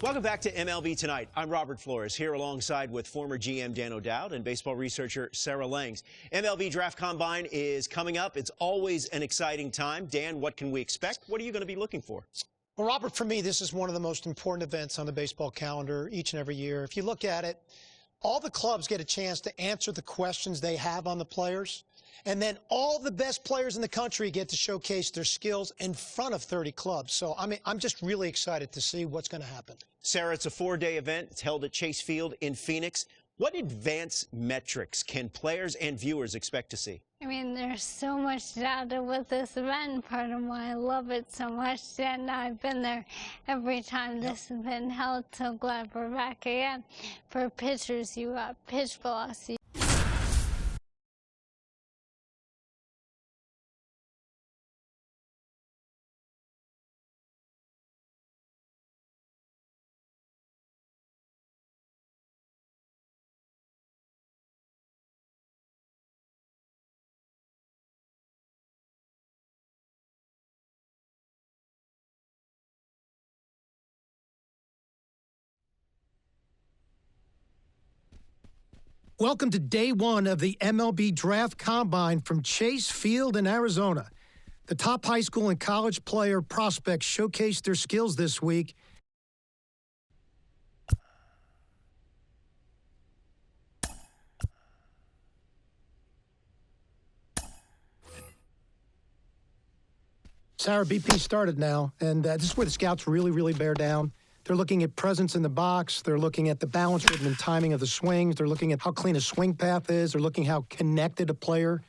Welcome back to MLB Tonight. I'm Robert Flores, here alongside with former GM Dan O'Dowd and baseball researcher Sarah Langs. MLB Draft Combine is coming up. It's always an exciting time. Dan, what can we expect? What are you going to be looking for? Well, Robert, for me, this is one of the most important events on the baseball calendar each and every year. If you look at it, all the clubs get a chance to answer the questions they have on the players. And then all the best players in the country get to showcase their skills in front of 30 clubs. So, I'm just really excited to see what's going to happen. Sarah, it's a 4-day event. It's held at Chase Field in Phoenix. What advanced metrics can players and viewers expect to see? I mean, there's so much data with this event. Part of why I love it so much. And I've been there every time this has been held. So glad we're back again. For pitchers, you got pitch velocity. Welcome to day one of the MLB Draft Combine from Chase Field in Arizona. The top high school and college player prospects showcased their skills this week. Sarah, BP started now, and this is where the scouts really bear down. They're looking at presence in the box. They're looking at the balance, rhythm, and timing of the swings. They're looking at how clean a swing path is. They're looking how connected a player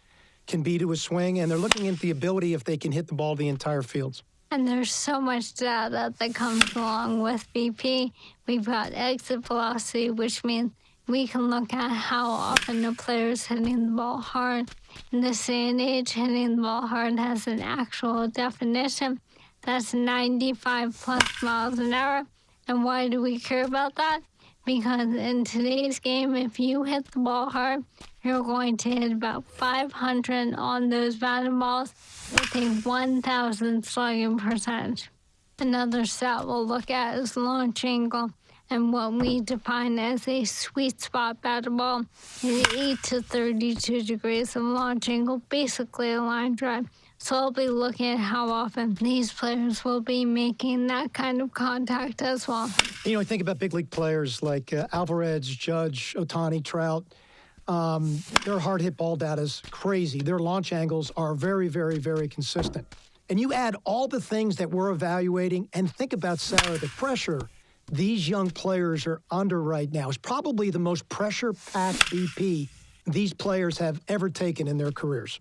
can be to a swing. And they're looking at the ability if they can hit the ball the entire fields. And there's so much data that comes along with BP. We've got exit velocity, which means we can look at how often a player's hitting the ball hard. In this day and age, hitting the ball hard has an actual definition. That's 95 plus miles an hour. And why do we care about that? Because in today's game, if you hit the ball hard, you're going to hit about 500 on those batted balls with a 1,000 slugging percentage. Another stat we'll look at is launch angle. And what we define as a sweet spot batted ball is 8 to 32 degrees of launch angle, basically a line drive. So I'll be looking at how often these players will be making that kind of contact as well. You know, I think about big league players like Alvarez, Judge, Ohtani, Trout. Their hard hit ball data is crazy. Their launch angles are very consistent. And you add all the things that we're evaluating, and think about, Sarah, the pressure these young players are under right now is probably the most pressure-packed BP these players have ever taken in their careers.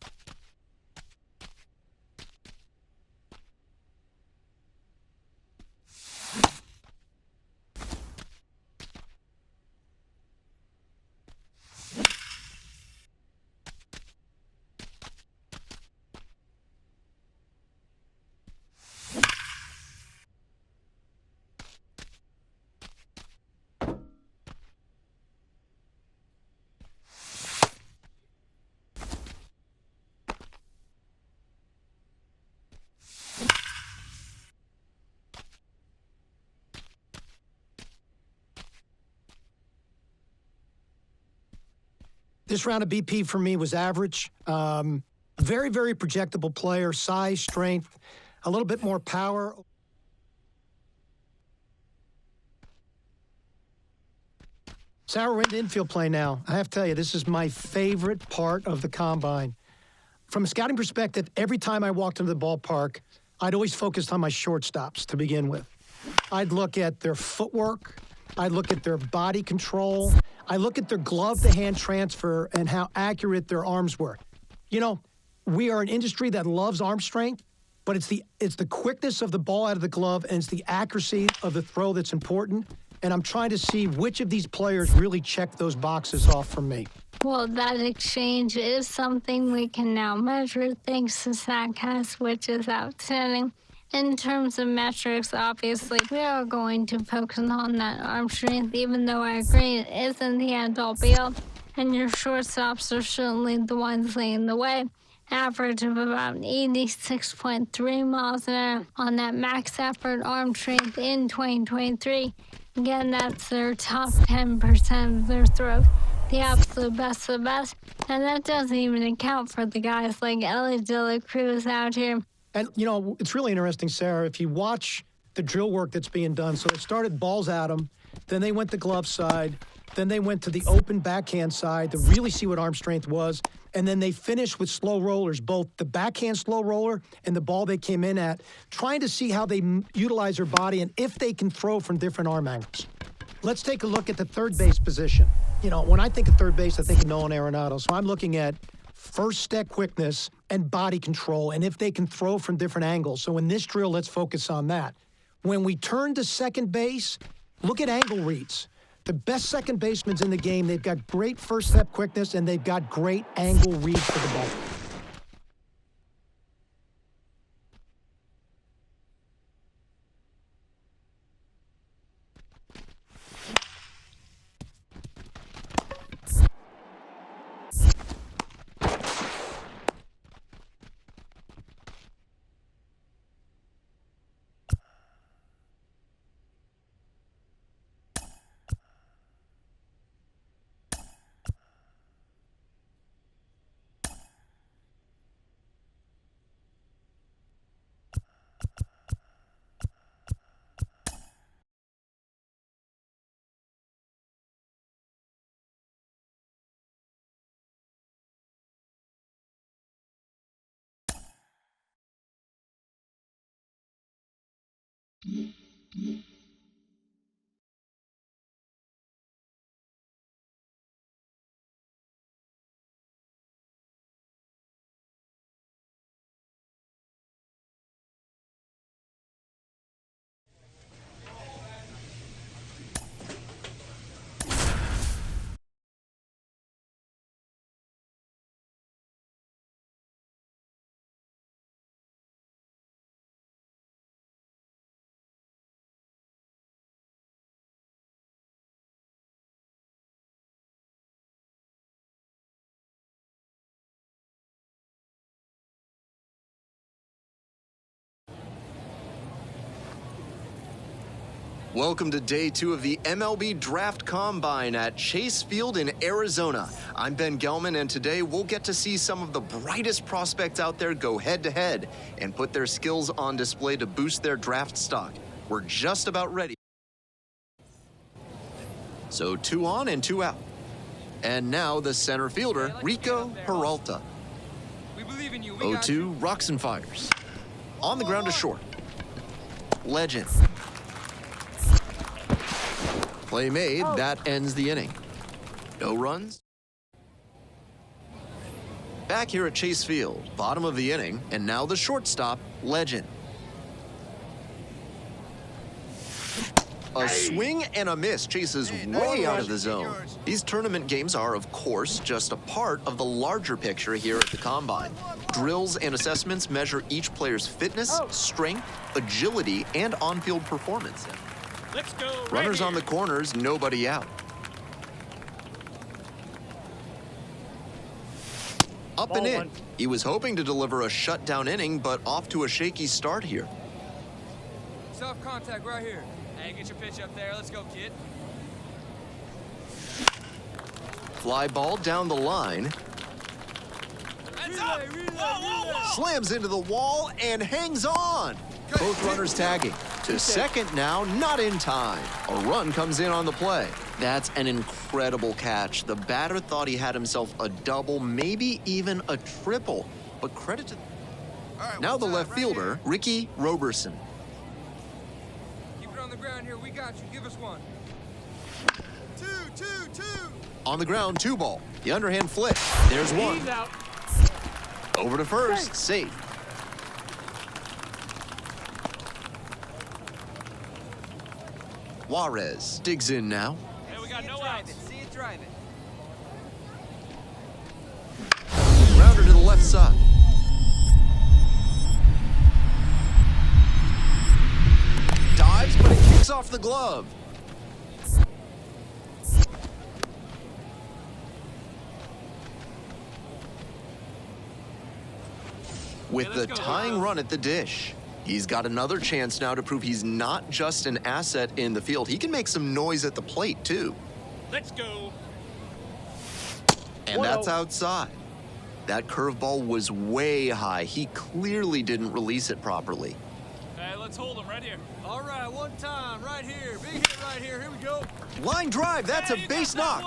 This round of BP for me was average. Very projectable player, size, strength, a little bit more power. Sarah, we're into infield play now. I have to tell you, this is my favorite part of the combine. From a scouting perspective, every time I walked into the ballpark, I'd always focused on my shortstops to begin with. I'd look at their footwork. I'd look at their body control. I look at their glove-to-hand transfer and how accurate their arms were. You know, we are an industry that loves arm strength, but it's the quickness of the ball out of the glove and it's the accuracy of the throw that's important. And I'm trying to see which of these players really check those boxes off for me. Well, that exchange is something we can now measure thanks to StatCast, which is outstanding. In terms of metrics, obviously, we are going to focus on that arm strength, even though I agree it isn't the end-all be-all. And your shortstops are certainly the ones leading the way. Average of about 86.3 miles an hour on that max effort arm strength in 2023. Again, that's their top 10% of their throws. The absolute best of the best. And that doesn't even account for the guys like Ellie De La Cruz out here. And, you know, it's really interesting, Sarah, if you watch the drill work that's being done. So it started balls at them, then they went to glove side, then they went to the open backhand side to really see what arm strength was, and then they finished with slow rollers, both the backhand slow roller and the ball they came in at, trying to see how they utilize their body and if they can throw from different arm angles. Let's take a look at the third base position. You know, when I think of third base, I think of Nolan Arenado. So I'm looking at first step quickness and body control, and if they can throw from different angles. So in this drill, let's focus on that. When we turn to second base, look at angle reads. The best second basemen in the game, they've got great first step quickness, and they've got great angle reads for the ball. Welcome to day 2 of the MLB Draft Combine at Chase Field in Arizona. I'm Ben Gelman, and today we'll get to see some of the brightest prospects out there go head-to-head and put their skills on display to boost their draft stock. We're just about ready. So 2 on and 2 out. And now the center fielder, Rico Peralta. 0-2 rocks and fires. On the ground to short. Legend. Play made, that ends the inning. No runs. Back here at Chase Field, bottom of the inning, and now the shortstop, Legend. A swing and a miss. Chase is way out of the zone. These tournament games are, of course, just a part of the larger picture here at the Combine. Drills and assessments measure each player's fitness, strength, agility, and on-field performance. Let's go. Runners on the corners, nobody out. Up and in. He was hoping to deliver a shutdown inning, but off to a shaky start here. Soft contact right here. Hey, get your pitch up there. Let's go, kid. Fly ball down the line. That's up. Whoa. Slams into the wall and hangs on. Both runners tagging. To second now, not in time. A run comes in on the play. That's an incredible catch. The batter thought he had himself a double, maybe even a triple. But credit to... Now the left fielder, Ricky Roberson. Keep it on the ground here. We got you. Give us one. Two. On the ground, 2 ball. The underhand flip. There's 1. He's out. Over to first, safe. Juarez digs in now. Hey, we got no outs. See it drive it. Rounder to the left side. Dives, but it kicks off the glove. With the tying run at the dish. He's got another chance now to prove he's not just an asset in the field. He can make some noise at the plate, too. Let's go. And that's outside. That curveball was way high. He clearly didn't release it properly. Hey, let's hold him right here. All right, one time, right here. Big hit right here. Here we go. Line drive, that's a base knock.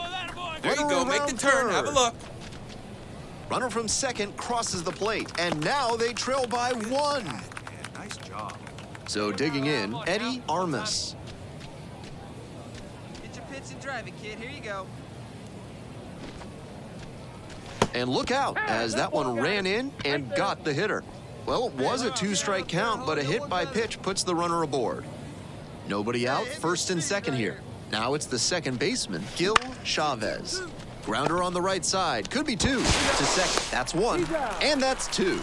There you Runner go, make the around turn. Have a third. look. Runner from second crosses the plate, and now they trail by 1. Man, nice job. So digging in, Eddie Armas. Get your pitch and drive it, kid. Here you go. And look out, as that one ran in and got the hitter. Well, it was a 2-strike count, but a hit by pitch puts the runner aboard. Nobody out, first and second here. Now it's the second baseman, Gil Chavez. Grounder on the right side, could be 2 to second. That's 1, and that's 2.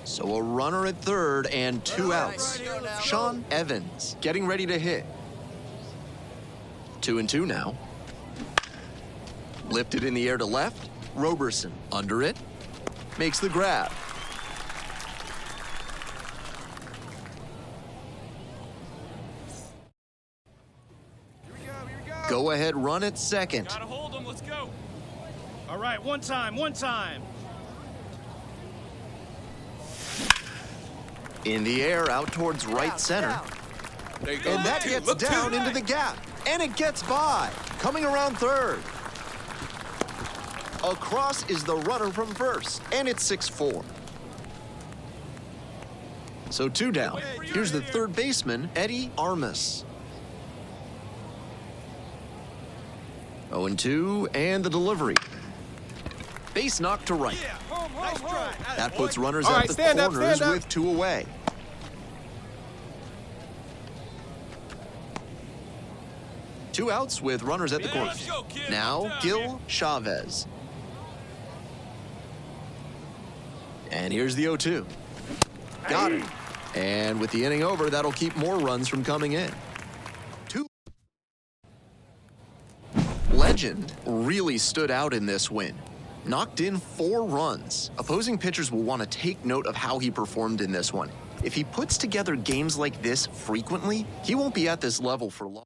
So a runner at third and 2 outs. Sean Evans getting ready to hit. 2-2 now. Lifted in the air to left. Roberson under it. Makes the grab. Go ahead run at second. Gotta hold him. Let's go. All right, one time, one time. In the air out towards right center. There you go. And that gets down into the gap. And it gets by. Coming around third. Across is the runner from first. And it's 6-4. So 2 down. Here's the third baseman, Eddie Armas. 0-2, and the delivery. Base knock to right. That puts runners at the corners with 2 away. Two outs with runners at the corners. Now, Gil Chavez. And here's the 0-2. Got it. And with the inning over, that'll keep more runs from coming in. Legend really stood out in this win. Knocked in 4 runs. Opposing pitchers will want to take note of how he performed in this one. If he puts together games like this frequently, he won't be at this level for long.